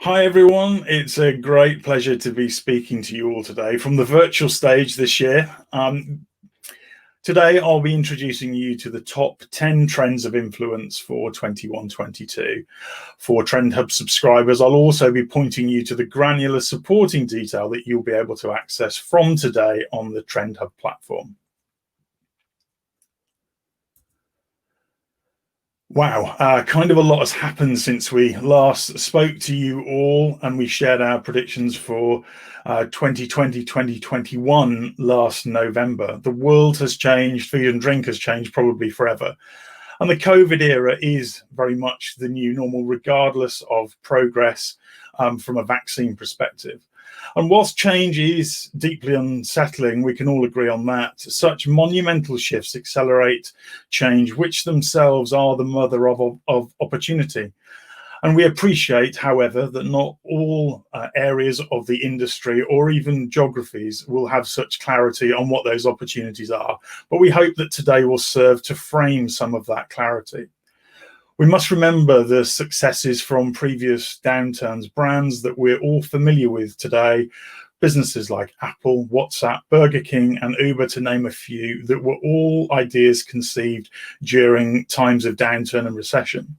Hi everyone, it's a great pleasure to be speaking to you all today from the virtual stage this year. Today I'll be introducing you to the top 10 trends of influence for 21-22. For Trend Hub subscribers, I'll also be pointing you to the granular supporting detail that you'll be able to access from today on the Trend Hub platform. Wow, kind of a lot has happened since we last spoke to you all and we shared our predictions for 2020-2021 last November. The world has changed, food and drink has changed probably forever. And the COVID era is very much the new normal, regardless of progress from a vaccine perspective. And whilst change is deeply unsettling, we can all agree on that, such monumental shifts accelerate change, which themselves are the mother of opportunity. And we appreciate, however, that not all areas of the industry or even geographies will have such clarity on what those opportunities are. But we hope that today will serve to frame some of that clarity. We must remember the successes from previous downturns, brands that we're all familiar with today, businesses like Apple, WhatsApp, Burger King, and Uber, to name a few, that were all ideas conceived during times of downturn and recession.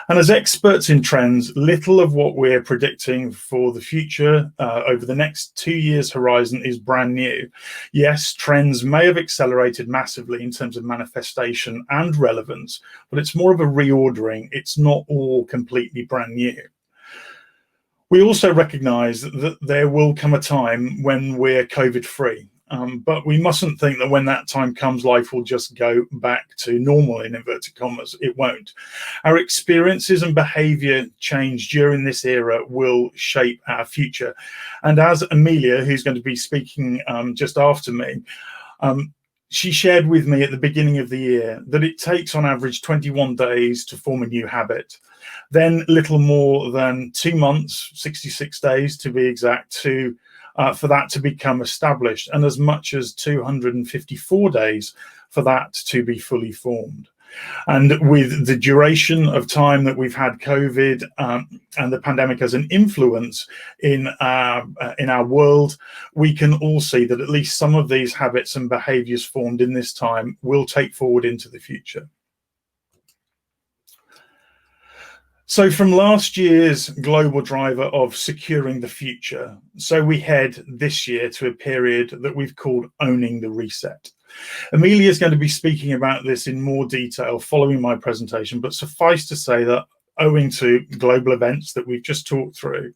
And as experts in trends, little of what we're predicting for the future over the next 2 years horizon is brand new. Yes, trends may have accelerated massively in terms of manifestation and relevance, but it's more of a reordering. It's not all completely brand new. We also recognize that there will come a time when we're COVID-free. But we mustn't think that when that time comes, life will just go back to normal, in inverted commas. It won't. Our experiences and behavior change during this era will shape our future. And as Amelia, who's going to be speaking just after me, she shared with me at the beginning of the year that it takes on average 21 days to form a new habit. Then little more than 2 months, 66 days to be exact, for that to become established, and as much as 254 days for that to be fully formed. And with the duration of time that we've had COVID and the pandemic as an influence in our world, we can all see that at least some of these habits and behaviors formed in this time will take forward into the future. So from last year's global driver of securing the future, so we head this year to a period that we've called owning the reset. Amelia is going to be speaking about this in more detail following my presentation, but suffice to say that owing to global events that we've just talked through,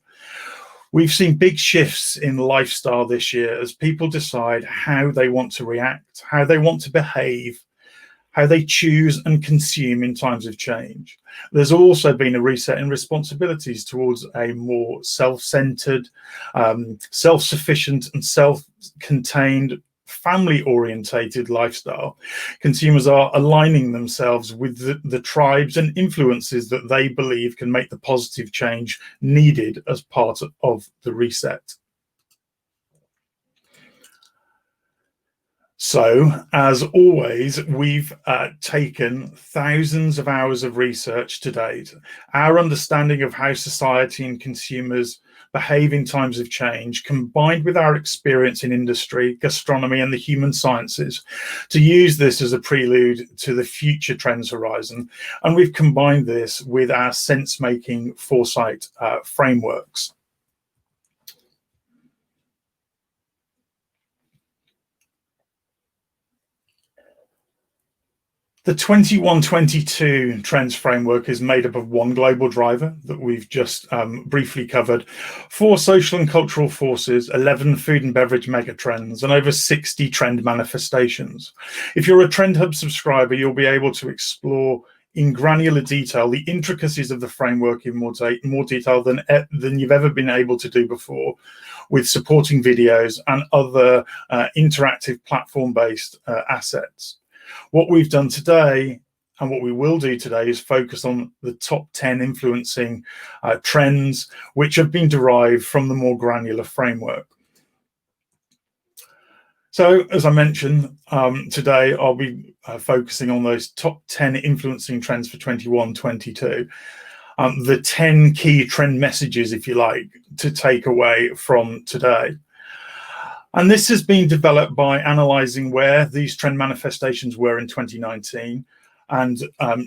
we've seen big shifts in lifestyle this year as people decide how they want to react, how they want to behave, how they choose and consume in times of change. There's also been a reset in responsibilities towards a more self-centered, self-sufficient and self-contained, family-orientated lifestyle. Consumers are aligning themselves with the tribes and influences that they believe can make the positive change needed as part of the reset. So, as always, we've taken thousands of hours of research to date. Our understanding of how society and consumers behave in times of change, combined with our experience in industry, gastronomy, and the human sciences, to use this as a prelude to the future trends horizon. And we've combined this with our sense-making foresight frameworks. The 21-22 trends framework is made up of one global driver that we've just briefly covered, 4 social and cultural forces, 11 food and beverage megatrends, and over 60 trend manifestations. If you're a Trend Hub subscriber, you'll be able to explore in granular detail the intricacies of the framework in more detail than you've ever been able to do before, with supporting videos and other interactive platform-based assets. What we've done today and what we will do today is focus on the top 10 influencing trends which have been derived from the more granular framework. So, as I mentioned, today I'll be focusing on those top 10 influencing trends for 21-22. the 10 key trend messages, if you like, to take away from today. And this has been developed by analysing where these trend manifestations were in 2019 and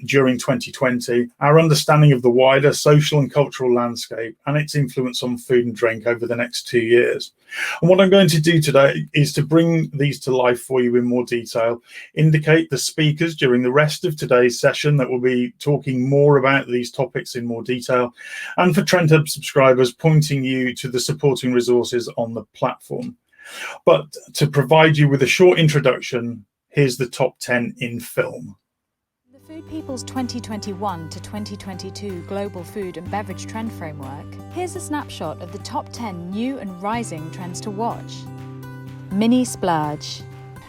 during 2020, our understanding of the wider social and cultural landscape and its influence on food and drink over the next 2 years. And what I'm going to do today is to bring these to life for you in more detail, indicate the speakers during the rest of today's session that will be talking more about these topics in more detail, and for Trend Hub subscribers, pointing you to the supporting resources on the platform. But to provide you with a short introduction, here's the top 10 in film. The Food People's 2021 to 2022 Global Food and Beverage Trend Framework, here's a snapshot of the top 10 new and rising trends to watch. Mini splurge.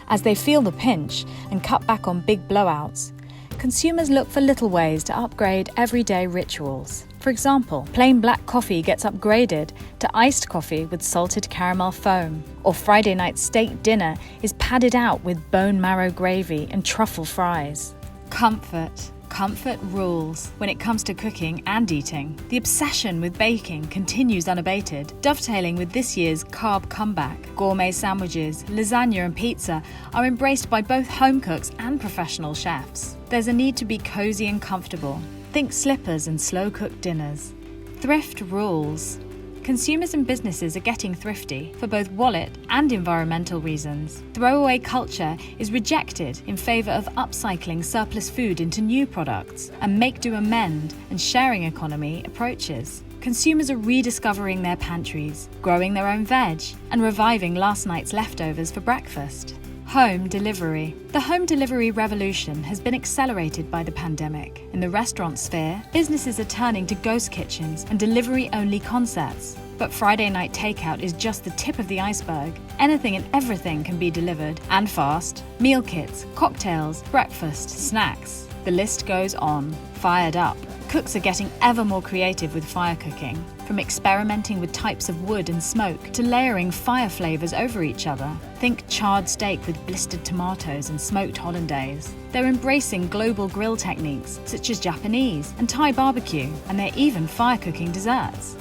As they feel the pinch and cut back on big blowouts, consumers look for little ways to upgrade everyday rituals. For example, plain black coffee gets upgraded to iced coffee with salted caramel foam, or Friday night steak dinner is padded out with bone marrow gravy and truffle fries. Comfort. Comfort rules when it comes to cooking and eating. The obsession with baking continues unabated, dovetailing with this year's carb comeback. Gourmet sandwiches, lasagna and pizza are embraced by both home cooks and professional chefs. There's a need to be cozy and comfortable. Think slippers and slow-cooked dinners. Thrift rules. Consumers and businesses are getting thrifty for both wallet and environmental reasons. Throwaway culture is rejected in favour of upcycling surplus food into new products, and make-do-amend and sharing economy approaches. Consumers are rediscovering their pantries, growing their own veg, and reviving last night's leftovers for breakfast. Home delivery. The home delivery revolution has been accelerated by the pandemic. In the restaurant sphere, businesses are turning to ghost kitchens and delivery-only concepts. But Friday night takeout is just the tip of the iceberg. Anything and everything can be delivered, and fast. Meal kits, cocktails, breakfast, snacks. The list goes on. Fired up. Cooks are getting ever more creative with fire cooking, from experimenting with types of wood and smoke to layering fire flavours over each other. Think charred steak with blistered tomatoes and smoked hollandaise. They're embracing global grill techniques such as Japanese and Thai barbecue, and they're even fire cooking desserts.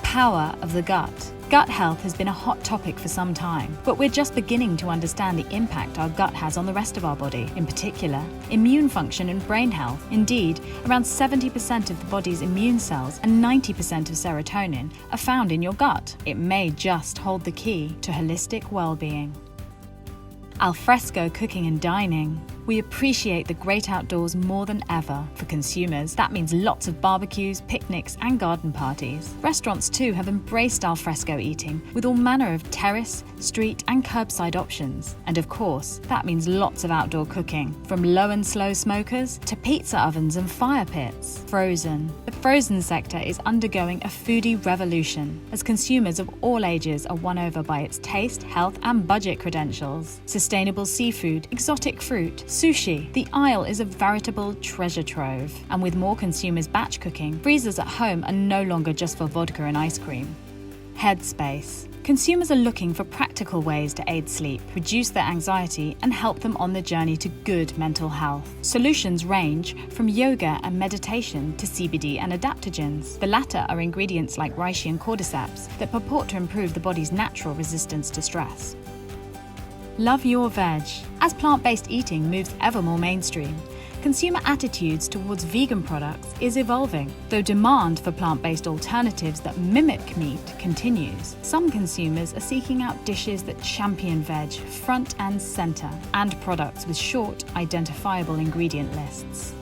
Power of the gut. Gut health has been a hot topic for some time, but we're just beginning to understand the impact our gut has on the rest of our body, in particular, immune function and brain health. Indeed, around 70% of the body's immune cells and 90% of serotonin are found in your gut. It may just hold the key to holistic well-being. Alfresco cooking and dining. We appreciate the great outdoors more than ever. For consumers, that means lots of barbecues, picnics, and garden parties. Restaurants too have embraced alfresco eating with all manner of terrace, street, and curbside options. And of course, that means lots of outdoor cooking, from low and slow smokers to pizza ovens and fire pits. Frozen. The frozen sector is undergoing a foodie revolution, as consumers of all ages are won over by its taste, health, and budget credentials. Sustainable seafood, exotic fruit, sushi. The aisle is a veritable treasure trove. And with more consumers batch cooking, freezers at home are no longer just for vodka and ice cream. Headspace. Consumers are looking for practical ways to aid sleep, reduce their anxiety, and help them on the journey to good mental health. Solutions range from yoga and meditation to CBD and adaptogens. The latter are ingredients like reishi and cordyceps that purport to improve the body's natural resistance to stress. Love your veg. As plant-based eating moves ever more mainstream, consumer attitudes towards vegan products is evolving. Though demand for plant-based alternatives that mimic meat continues, some consumers are seeking out dishes that champion veg front and center, and products with short, identifiable ingredient lists.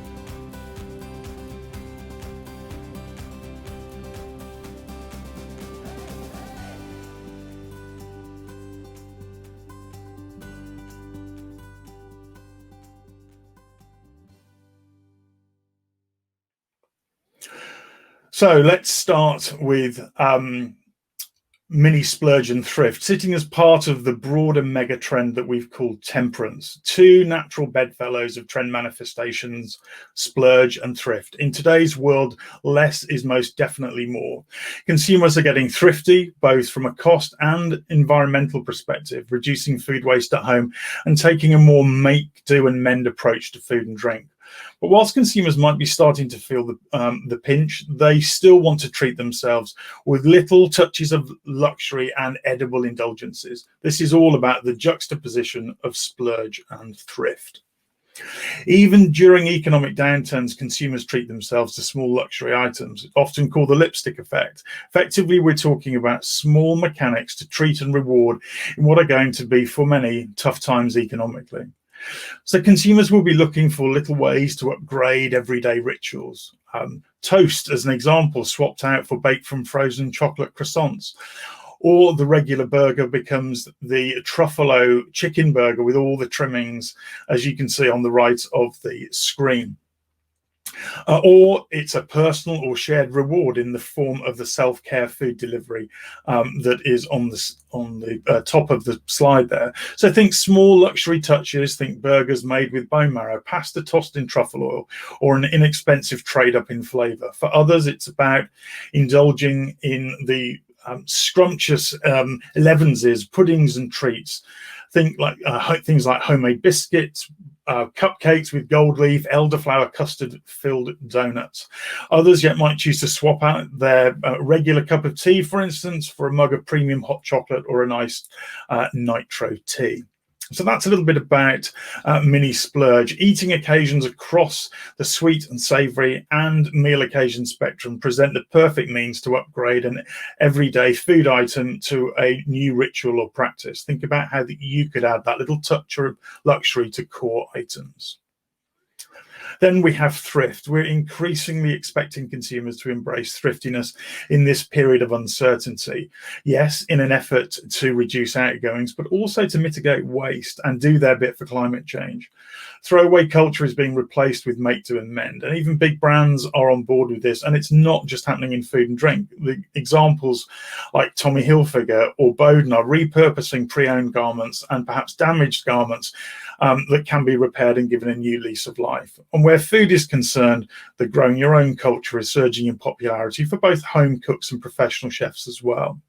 So let's start with mini splurge and thrift, sitting as part of the broader mega trend that we've called temperance. Two natural bedfellows of trend manifestations, splurge and thrift. In today's world, less is most definitely more. Consumers are getting thrifty, both from a cost and environmental perspective, reducing food waste at home and taking a more make, do and mend approach to food and drink. But whilst consumers might be starting to feel the pinch, they still want to treat themselves with little touches of luxury and edible indulgences. This is all about the juxtaposition of splurge and thrift. Even during economic downturns, consumers treat themselves to small luxury items, often called the lipstick effect. Effectively, we're talking about small mechanics to treat and reward in what are going to be, for many, tough times economically. So consumers will be looking for little ways to upgrade everyday rituals. Toast, as an example, swapped out for baked from frozen chocolate croissants. Or the regular burger becomes the truffalo chicken burger with all the trimmings, as you can see on the right of the screen. Or it's a personal or shared reward in the form of the self-care food delivery that is on the top of the slide there. So think small luxury touches, think burgers made with bone marrow, pasta tossed in truffle oil, or an inexpensive trade up in flavour. For others, it's about indulging in the scrumptious elevenses, puddings and treats. Think like things like homemade biscuits, cupcakes with gold leaf, elderflower custard filled donuts. Others yet might choose to swap out their regular cup of tea, for instance, for a mug of premium hot chocolate or a nice nitro tea. So that's a little bit about mini splurge. Eating occasions across the sweet and savoury and meal occasion spectrum present the perfect means to upgrade an everyday food item to a new ritual or practice. Think about how you could add that little touch of luxury to core items. Then we have thrift. We're increasingly expecting consumers to embrace thriftiness in this period of uncertainty. Yes, in an effort to reduce outgoings, but also to mitigate waste and do their bit for climate change. Throwaway culture is being replaced with make do and mend, and even big brands are on board with this, and it's not just happening in food and drink. The examples like Tommy Hilfiger or Bowden are repurposing pre-owned garments and perhaps damaged garments that can be repaired and given a new lease of life. And where food is concerned, the growing your own culture is surging in popularity for both home cooks and professional chefs as well.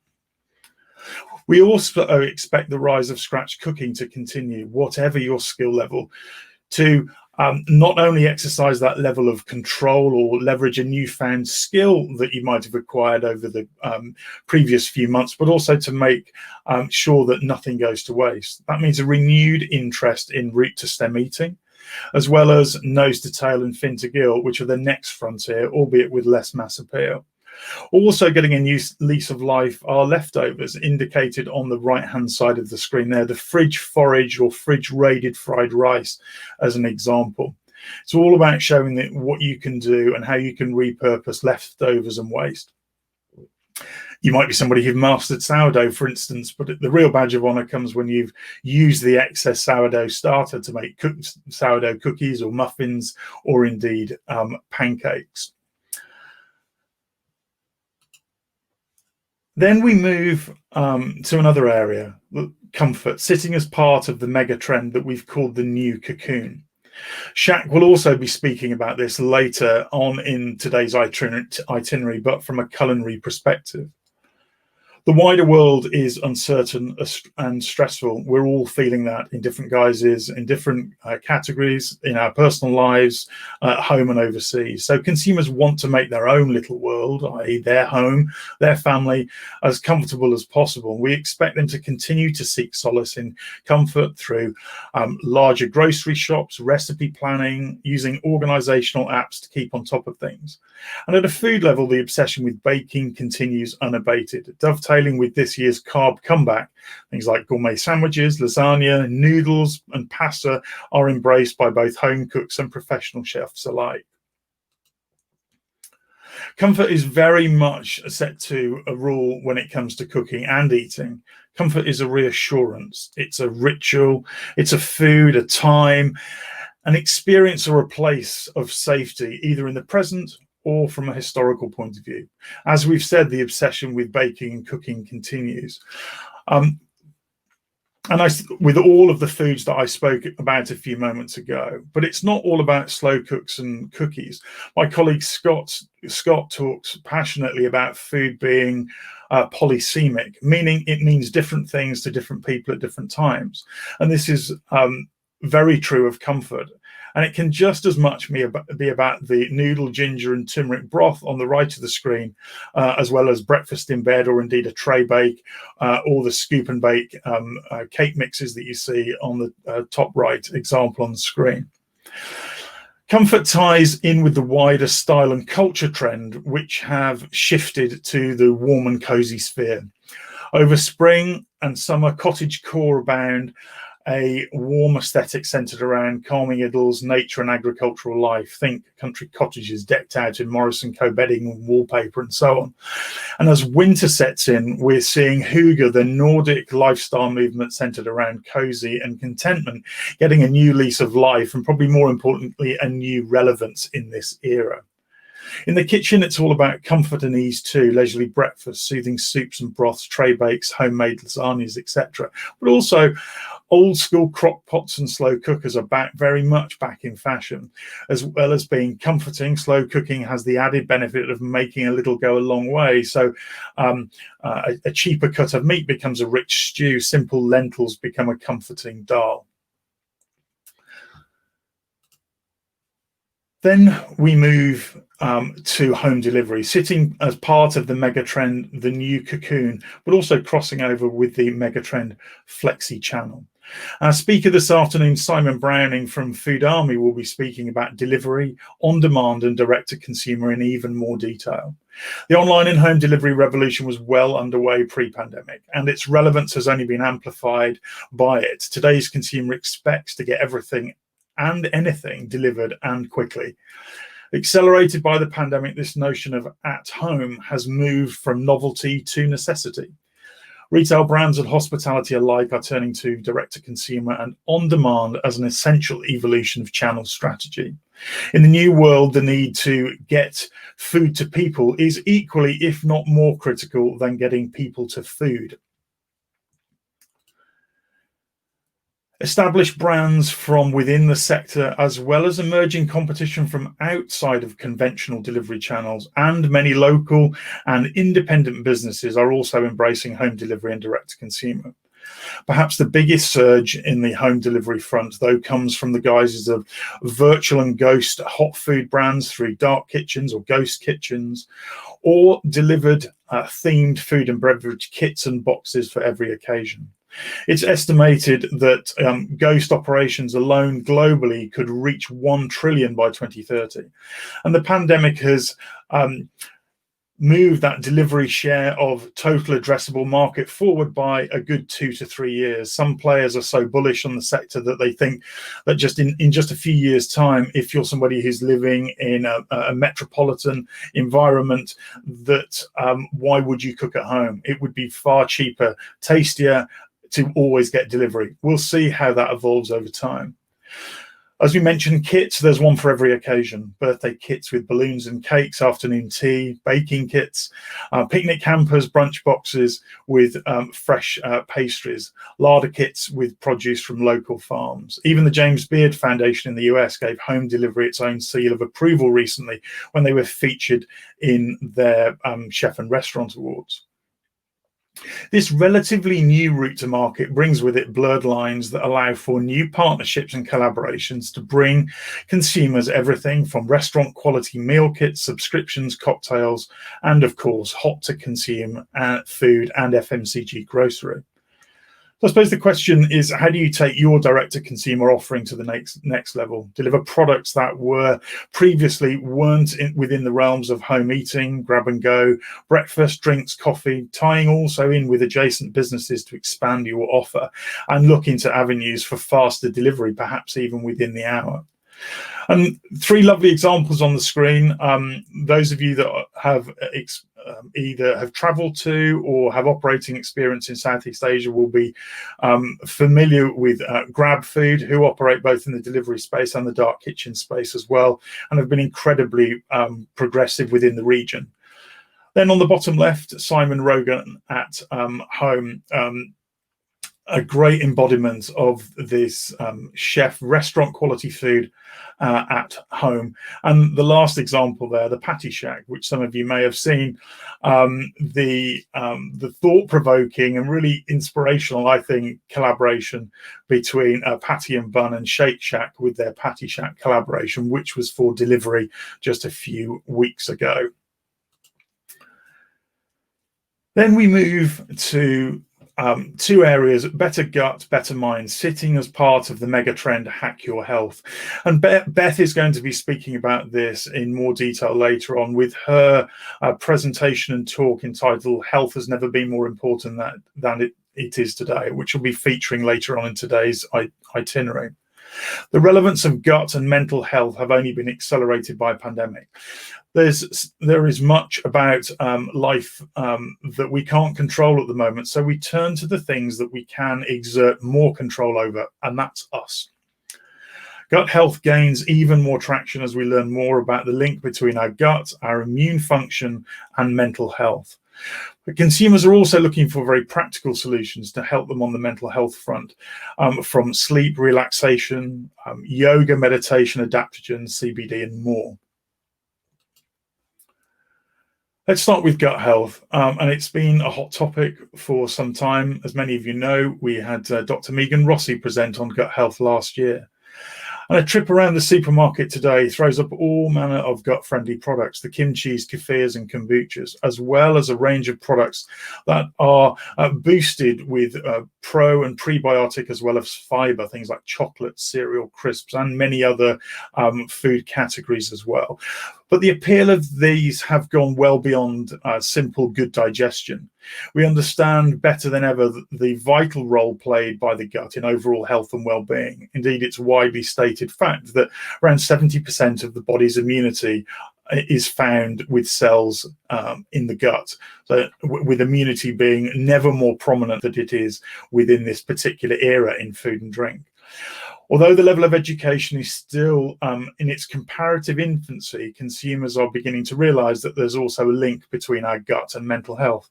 We also expect the rise of scratch cooking to continue, whatever your skill level, to not only exercise that level of control or leverage a newfound skill that you might have acquired over the previous few months, but also to make sure that nothing goes to waste. That means a renewed interest in root to stem eating, as well as nose to tail and fin to gill, which are the next frontier, albeit with less mass appeal. Also getting a new lease of life are leftovers, indicated on the right-hand side of the screen there, the fridge forage or fridge raided fried rice as an example. It's all about showing that what you can do and how you can repurpose leftovers and waste. You might be somebody who've mastered sourdough, for instance, but the real badge of honor comes when you've used the excess sourdough starter to make sourdough cookies or muffins or indeed pancakes. Then we move to another area, comfort, sitting as part of the mega trend that we've called the new cocoon. Shaq will also be speaking about this later on in today's itinerary, but from a culinary perspective. The wider world is uncertain and stressful. We're all feeling that in different guises, in different categories, in our personal lives, at home and overseas. So consumers want to make their own little world, i.e. their home, their family, as comfortable as possible. We expect them to continue to seek solace in comfort through larger grocery shops, recipe planning, using organizational apps to keep on top of things. And at a food level, the obsession with baking continues unabated, dovetailing with this year's carb comeback. Things like gourmet sandwiches, lasagna, noodles, and pasta are embraced by both home cooks and professional chefs alike. Comfort is very much set to a rule when it comes to cooking and eating. Comfort is a reassurance. It's a ritual. It's a food, a time, an experience, or a place of safety, either in the present or from a historical point of view. As we've said, the obsession with baking and cooking continues. With all of the foods that I spoke about a few moments ago, but it's not all about slow cooks and cookies. My colleague Scott talks passionately about food being polysemic, meaning it means different things to different people at different times. And this is very true of comfort. And it can just as much be about the noodle, ginger and turmeric broth on the right of the screen, as well as breakfast in bed, or indeed a tray bake, or the scoop and bake cake mixes that you see on the top right example on the screen. Comfort ties in with the wider style and culture trend, which have shifted to the warm and cozy sphere. Over spring and summer, cottage core abound, a warm aesthetic centred around calming idyls, nature and agricultural life. Think country cottages decked out in Morrison Co bedding and wallpaper and so on. And as winter sets in, we're seeing hygge, the Nordic lifestyle movement centred around cosy and contentment, getting a new lease of life, and probably more importantly, a new relevance in this era. In the kitchen, it's all about comfort and ease too: leisurely breakfast, soothing soups and broths, tray bakes, homemade lasagnas, etc. But also old school crock pots and slow cookers are very much back in fashion. As well as being comforting, slow cooking has the added benefit of making a little go a long way. So a cheaper cut of meat becomes a rich stew, simple lentils become a comforting dal. Then we move to home delivery, sitting as part of the megatrend, the new cocoon, but also crossing over with the megatrend flexi channel. Our speaker this afternoon, Simon Browning from Food Army, will be speaking about delivery, on demand and direct to consumer in even more detail. The online and home delivery revolution was well underway pre-pandemic, and its relevance has only been amplified by it. Today's consumer expects to get everything and anything delivered and quickly. Accelerated by the pandemic, this notion of at home has moved from novelty to necessity. Retail brands and hospitality alike are turning to direct to consumer and on demand as an essential evolution of channel strategy. In the new world, the need to get food to people is equally, if not more, critical than getting people to food. Established brands from within the sector, as well as emerging competition from outside of conventional delivery channels, and many local and independent businesses are also embracing home delivery and direct to consumer. Perhaps the biggest surge in the home delivery front, though, comes from the guises of virtual and ghost hot food brands through dark kitchens or ghost kitchens, or delivered themed food and beverage kits and boxes for every occasion. It's estimated that ghost operations alone globally could reach 1 trillion by 2030. And the pandemic has moved that delivery share of total addressable market forward by a good 2 to 3 years. Some players are so bullish on the sector that they think that just in just a few years' time, if you're somebody who's living in a metropolitan environment, that why would you cook at home? It would be far cheaper, tastier, to always get delivery. We'll see how that evolves over time. As we mentioned, kits, there's one for every occasion. Birthday kits with balloons and cakes, afternoon tea, baking kits, picnic hampers, brunch boxes with fresh pastries, larder kits with produce from local farms. Even the James Beard Foundation in the US gave home delivery its own seal of approval recently when they were featured in their Chef and Restaurant Awards. This relatively new route to market brings with it blurred lines that allow for new partnerships and collaborations to bring consumers everything from restaurant quality meal kits, subscriptions, cocktails, and of course, hot to consume food and FMCG grocery. So I suppose the question is, how do you take your direct-to-consumer offering to the next level? Deliver products that were previously weren't within the realms of home eating, grab and go, breakfast, drinks, coffee, tying also in with adjacent businesses to expand your offer and look into avenues for faster delivery, perhaps even within the hour. And 3 lovely examples on the screen. Those of you that have either have traveled to or have operating experience in Southeast Asia will be familiar with Grab Food, who operate both in the delivery space and the dark kitchen space as well, and have been incredibly progressive within the region. Then on the bottom left, Simon Rogan at Home. a great embodiment of this chef restaurant quality food at home. And the last example there, the Patty Shack, which some of you may have seen, the thought-provoking and really inspirational, I think, collaboration between Patty and Bun and Shake Shack with their Patty Shack collaboration, which was for delivery just a few weeks ago. Then we move to two areas: better gut, better mind, sitting as part of the mega trend Hack Your Health. And Beth is going to be speaking about this in more detail later on with her presentation and talk entitled Health Has Never Been More Important than it is today, which will be featuring later on in today's itinerary. The relevance of gut and mental health have only been accelerated by a pandemic. There is much about life that we can't control at the moment, so we turn to the things that we can exert more control over, and that's us. Gut health gains even more traction as we learn more about the link between our gut, our immune function, and mental health. But consumers are also looking for very practical solutions to help them on the mental health front, from sleep, relaxation, yoga, meditation, adaptogens, CBD, and more. Let's start with gut health, and it's been a hot topic for some time. As many of you know, we had Dr. Megan Rossi present on gut health last year. And a trip around the supermarket today throws up all manner of gut-friendly products, the kimchis, kefirs, and kombuchas, as well as a range of products that are boosted with pro and prebiotic as well as fiber, things like chocolate, cereal, crisps, and many other food categories as well. But the appeal of these have gone well beyond simple good digestion. We understand better than ever the vital role played by the gut in overall health and well-being. Indeed, it's a widely stated fact that around 70% of the body's immunity is found with cells in the gut. So with immunity being never more prominent than it is within this particular era in food and drink. Although the level of education is still in its comparative infancy, consumers are beginning to realize that there's also a link between our gut and mental health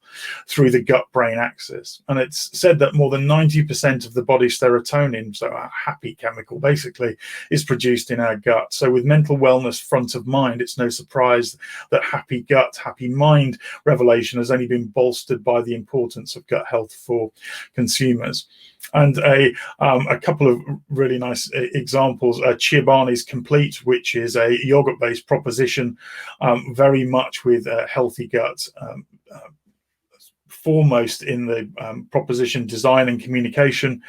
through the gut-brain axis. And it's said that more than 90% of the body's serotonin, so our happy chemical basically, is produced in our gut. So with mental wellness front of mind, it's no surprise that happy gut, happy mind revelation has only been bolstered by the importance of gut health for consumers. And a couple of really nice examples. Chobani's Complete, which is a yogurt-based proposition, very much with a healthy gut foremost in the proposition design and communication.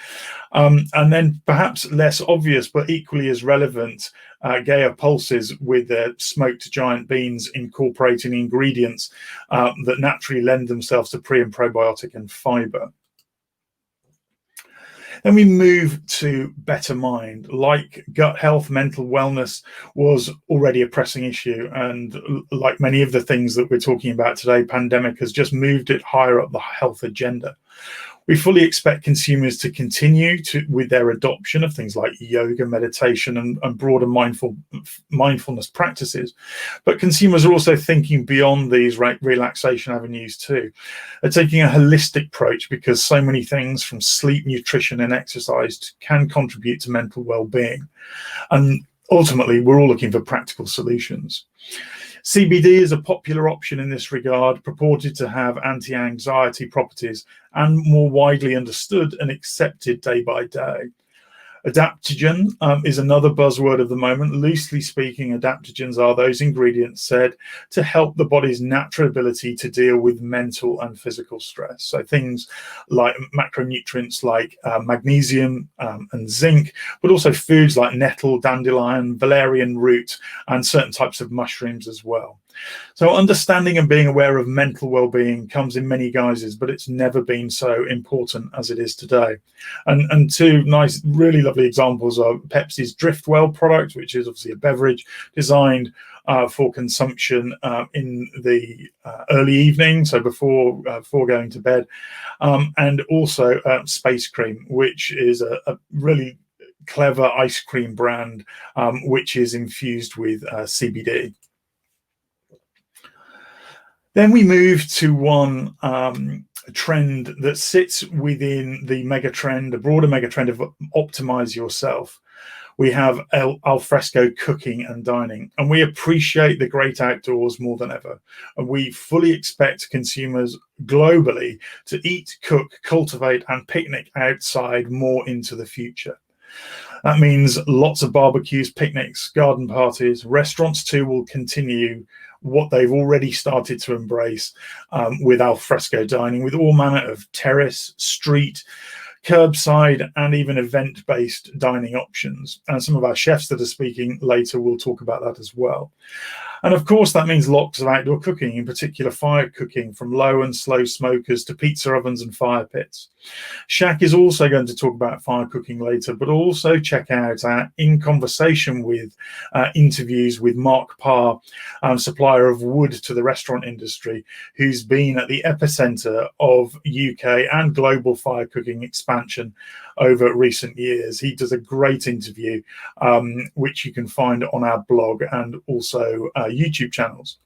And then perhaps less obvious, but equally as relevant, Gaia Pulses with their smoked giant beans incorporating ingredients that naturally lend themselves to pre and probiotic and fiber. Then we move to better mind. Like gut health, mental wellness was already a pressing issue. And like many of the things that we're talking about today, pandemic has just moved it higher up the health agenda. We fully expect consumers to continue with their adoption of things like yoga, meditation, and broader mindfulness practices. But consumers are also thinking beyond these relaxation avenues too. They're taking a holistic approach because so many things from sleep, nutrition, and exercise can contribute to mental well-being. And ultimately, we're all looking for practical solutions. CBD is a popular option in this regard, purported to have anti-anxiety properties and more widely understood and accepted day by day. Adaptogen is another buzzword of the moment. Loosely speaking, adaptogens are those ingredients said to help the body's natural ability to deal with mental and physical stress. So things like macronutrients like magnesium and zinc, but also foods like nettle, dandelion, valerian root, and certain types of mushrooms as well. So understanding and being aware of mental well-being comes in many guises, but it's never been so important as it is today. And two nice, really lovely examples are Pepsi's Driftwell product, which is obviously a beverage designed for consumption in the early evening, so before going to bed, and also Space Cream, which is a really clever ice cream brand which is infused with CBD. Then we move to one trend that sits within the mega trend, the broader mega trend of optimize yourself. We have al fresco cooking and dining, and we appreciate the great outdoors more than ever. And we fully expect consumers globally to eat, cook, cultivate, and picnic outside more into the future. That means lots of barbecues, picnics, garden parties. Restaurants too will continue what they've already started to embrace with al fresco dining, with all manner of terrace, street, curbside, and even event-based dining options. And some of our chefs that are speaking later will talk about that as well. And of course, that means lots of outdoor cooking, in particular fire cooking, from low and slow smokers to pizza ovens and fire pits. Shaq is also going to talk about fire cooking later, but also check out our In Conversation With interviews with Mark Parr, supplier of wood to the restaurant industry, who's been at the epicenter of UK and global fire cooking expansion over recent years. He does a great interview, which you can find on our blog and also YouTube channels.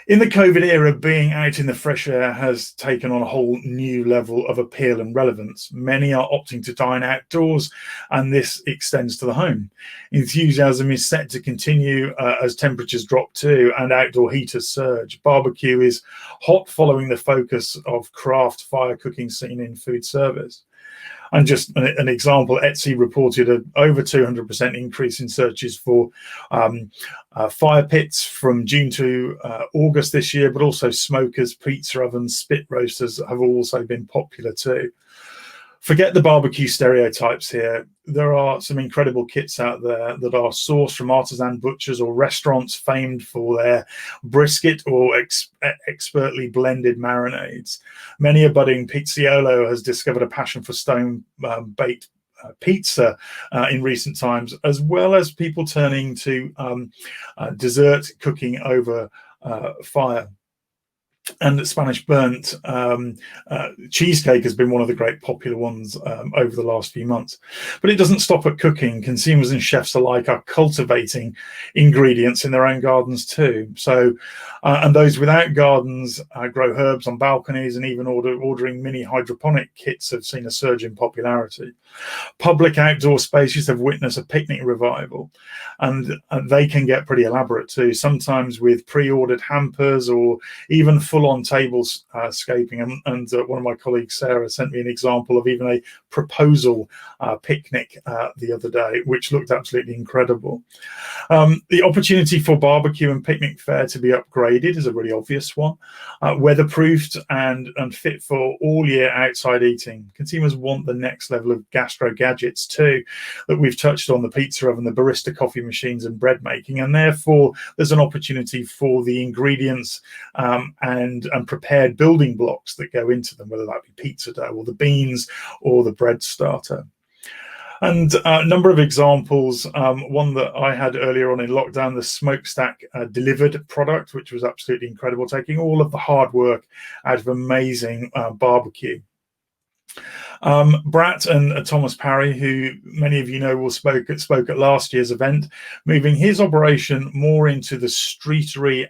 In the COVID era, being out in the fresh air has taken on a whole new level of appeal and relevance. Many are opting to dine outdoors, and this extends to the home. Enthusiasm is set to continue as temperatures drop too and outdoor heaters surge. Barbecue is hot following the focus of craft fire cooking scene in food service. And just an example, Etsy reported an over 200% increase in searches for fire pits from June to August this year, but also smokers, pizza ovens, spit roasters have also been popular too. Forget the barbecue stereotypes here. There are some incredible kits out there that are sourced from artisan butchers or restaurants famed for their brisket or expertly blended marinades. Many a budding pizzaiolo has discovered a passion for stone-baked pizza in recent times, as well as people turning to dessert cooking over fire. And Spanish burnt cheesecake has been one of the great popular ones over the last few months. But it doesn't stop at cooking. Consumers and chefs alike are cultivating ingredients in their own gardens too. So, and those without gardens grow herbs on balconies, and even ordering mini hydroponic kits have seen a surge in popularity. Public outdoor spaces have witnessed a picnic revival, and they can get pretty elaborate too, sometimes with pre-ordered hampers or even full-on tablescaping. And one of my colleagues, Sarah, sent me an example of even a proposal picnic the other day, which looked absolutely incredible. The opportunity for barbecue and picnic fare to be upgraded is a really obvious one. Weatherproofed and fit for all year outside eating. Consumers want the next level of gastro gadgets too, that we've touched on: the pizza oven, the barista coffee machines, and bread making. And therefore, there's an opportunity for the ingredients and prepared building blocks that go into them, whether that be pizza dough or the beans or the bread starter. And a number of examples, one that I had earlier on in lockdown, the smokestack delivered product, which was absolutely incredible, taking all of the hard work out of amazing barbecue. Brat and Thomas Parry, who many of you know spoke at last year's event, moving his operation more into the streetery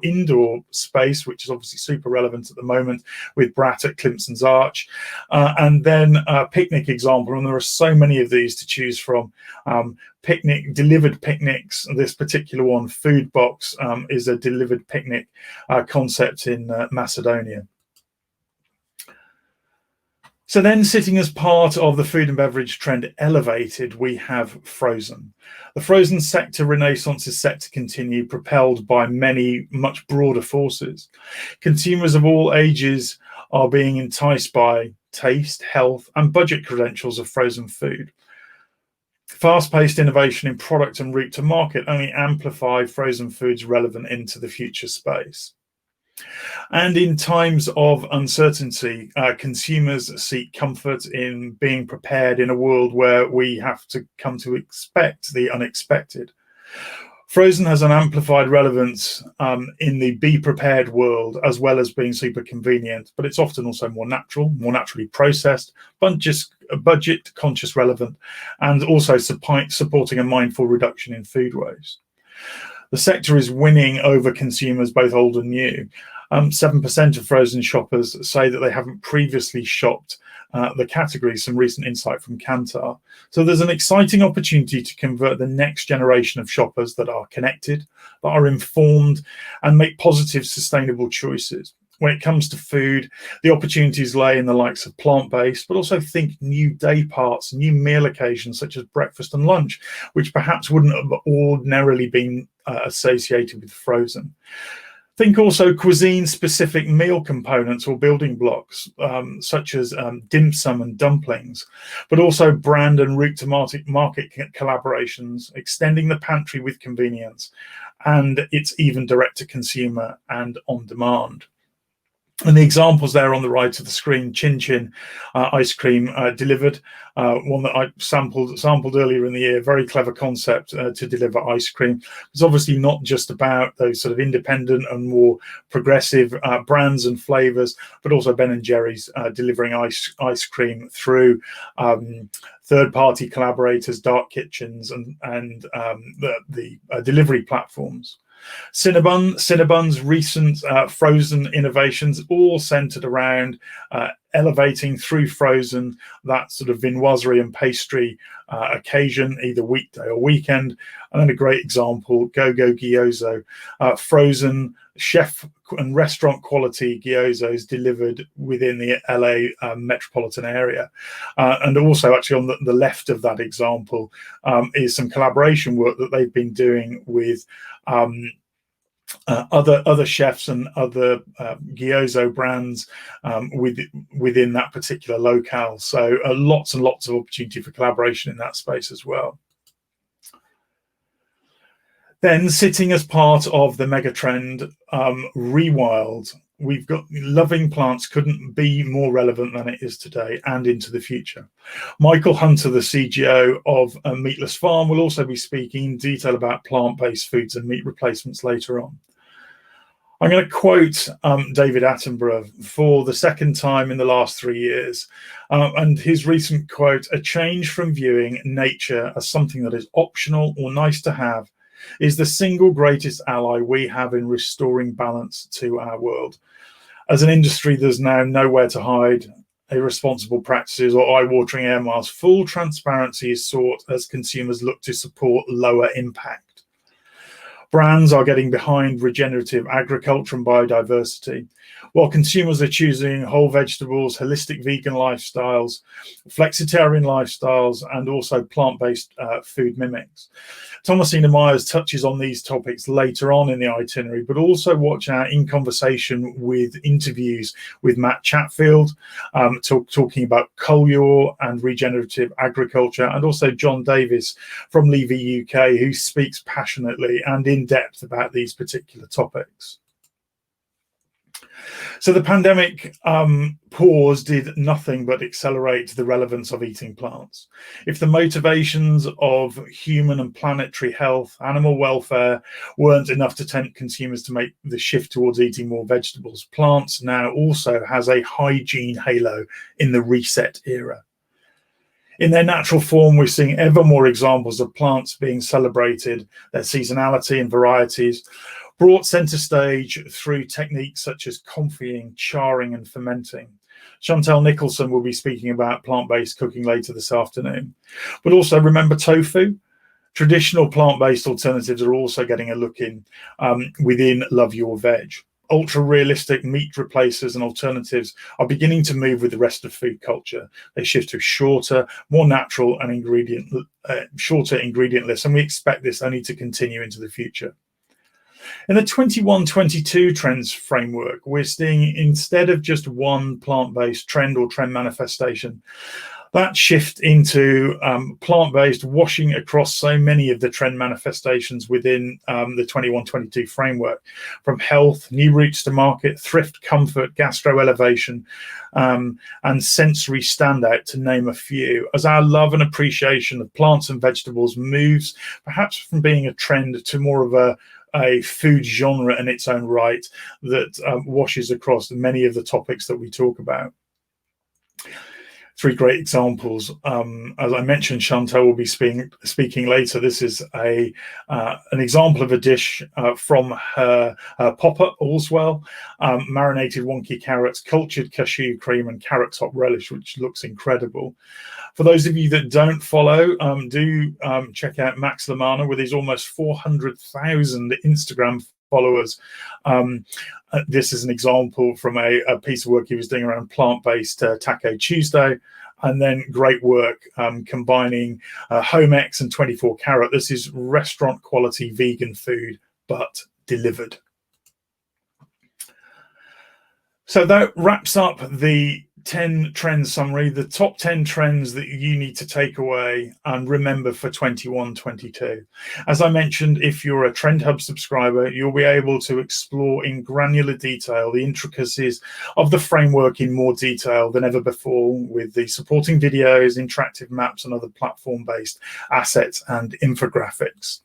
indoor space, which is obviously super relevant at the moment with Brat at Climpson's Arch. And then a picnic example, and there are so many of these to choose from. Delivered picnics. This particular one, Food Box, is a delivered picnic concept in Macedonia. So then, sitting as part of the food and beverage trend elevated, we have frozen. The frozen sector renaissance is set to continue, propelled by many much broader forces. Consumers of all ages are being enticed by taste, health, and budget credentials of frozen food. Fast-paced innovation in product and route to market only amplify frozen foods relevant into the future space. And in times of uncertainty, consumers seek comfort in being prepared in a world where we have to come to expect the unexpected. Frozen has an amplified relevance in the be prepared world, as well as being super convenient, but it's often also more natural, more naturally processed, budget conscious relevant, and also supporting a mindful reduction in food waste. The sector is winning over consumers, both old and new. 7% of frozen shoppers say that they haven't previously shopped the category, some recent insight from Kantar. So there's an exciting opportunity to convert the next generation of shoppers that are connected, that are informed, and make positive, sustainable choices. When it comes to food, the opportunities lay in the likes of plant-based, but also think new day parts, new meal occasions such as breakfast and lunch, which perhaps wouldn't have ordinarily been associated with frozen. Think also cuisine-specific meal components or building blocks, such as dim sum and dumplings, but also brand and route-to-market collaborations, extending the pantry with convenience, and it's even direct-to-consumer and on-demand. And the examples there on the right of the screen: Chin Chin ice cream delivered, one that I sampled earlier in the year. Very clever concept to deliver ice cream. It's obviously not just about those sort of independent and more progressive brands and flavors, but also Ben & Jerry's delivering ice cream through third-party collaborators, dark kitchens, and the delivery platforms. Cinnabon's recent frozen innovations all centered around elevating through frozen that sort of viennoiserie and pastry occasion, either weekday or weekend. And then a great example, Go-Go Gyozo, frozen chef and restaurant quality gyozos delivered within the LA metropolitan area. And also actually on the left of that example is some collaboration work that they've been doing with other chefs and other gyozo brands within that particular locale. So lots and lots of opportunity for collaboration in that space as well. Then, sitting as part of the mega trend, rewild, we've got loving plants couldn't be more relevant than it is today and into the future. Michael Hunter, the CGO of Meatless Farm, will also be speaking in detail about plant-based foods and meat replacements later on. I'm going to quote David Attenborough for the second time in the last 3 years, and his recent quote: "A change from viewing nature as something that is optional or nice to have is the single greatest ally we have in restoring balance to our world. As an industry, there's now nowhere to hide irresponsible practices or eye-watering air miles. Full transparency is sought as consumers look to support lower impact. Brands are getting behind regenerative agriculture and biodiversity, while consumers are choosing whole vegetables, holistic vegan lifestyles, flexitarian lifestyles, and also plant-based food mimics." Thomasina Myers touches on these topics later on in the itinerary, but also watch out in conversation with interviews with Matt Chatfield, talking about Colure and regenerative agriculture, and also John Davis from Levy UK, who speaks passionately and in depth about these particular topics. So the pandemic pause did nothing but accelerate the relevance of eating plants. If the motivations of human and planetary health, animal welfare weren't enough to tempt consumers to make the shift towards eating more vegetables, plants now also has a hygiene halo in the reset era. In their natural form, we're seeing ever more examples of plants being celebrated, their seasonality and varieties, brought center stage through techniques such as comfying, charring, and fermenting. Chantal Nicholson will be speaking about plant-based cooking later this afternoon. But also remember tofu. Traditional plant-based alternatives are also getting a look in within Love Your Veg. Ultra-realistic meat replacers and alternatives are beginning to move with the rest of food culture. They shift to shorter, more natural and shorter ingredient lists, and we expect this only to continue into the future. In the 21-22 trends framework, we're seeing, instead of just one plant-based trend or trend manifestation, that shift into plant-based washing across so many of the trend manifestations within the 21-22 framework, from health, new routes to market, thrift, comfort, gastro elevation, and sensory standout, to name a few, as our love and appreciation of plants and vegetables moves perhaps from being a trend to more of a food genre in its own right that washes across many of the topics that we talk about. three great examples. As I mentioned, Chantal will be speaking later. This is an example of a dish from her pop-up, All's Well, marinated wonky carrots, cultured cashew cream, and carrot top relish, which looks incredible. For those of you that don't follow, do check out Max Lamana with his almost 400,000 Instagram followers. This is an example from a piece of work he was doing around plant-based Taco Tuesday, and then great work combining home X and 24 Carat. This is restaurant quality vegan food, but delivered. So that wraps up the 10 trend summary, the top 10 trends that you need to take away and remember for 21-22. As I mentioned, if you're a Trend Hub subscriber, you'll be able to explore in granular detail the intricacies of the framework in more detail than ever before, with the supporting videos, interactive maps, and other platform-based assets and infographics.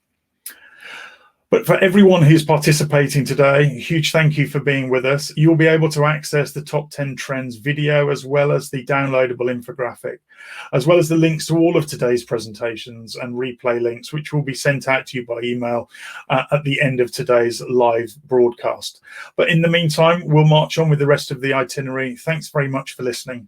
But for everyone who's participating today, a huge thank you for being with us. You'll be able to access the top 10 trends video, as well as the downloadable infographic, as well as the links to all of today's presentations and replay links, which will be sent out to you by email at the end of today's live broadcast. But in the meantime, we'll march on with the rest of the itinerary. Thanks very much for listening.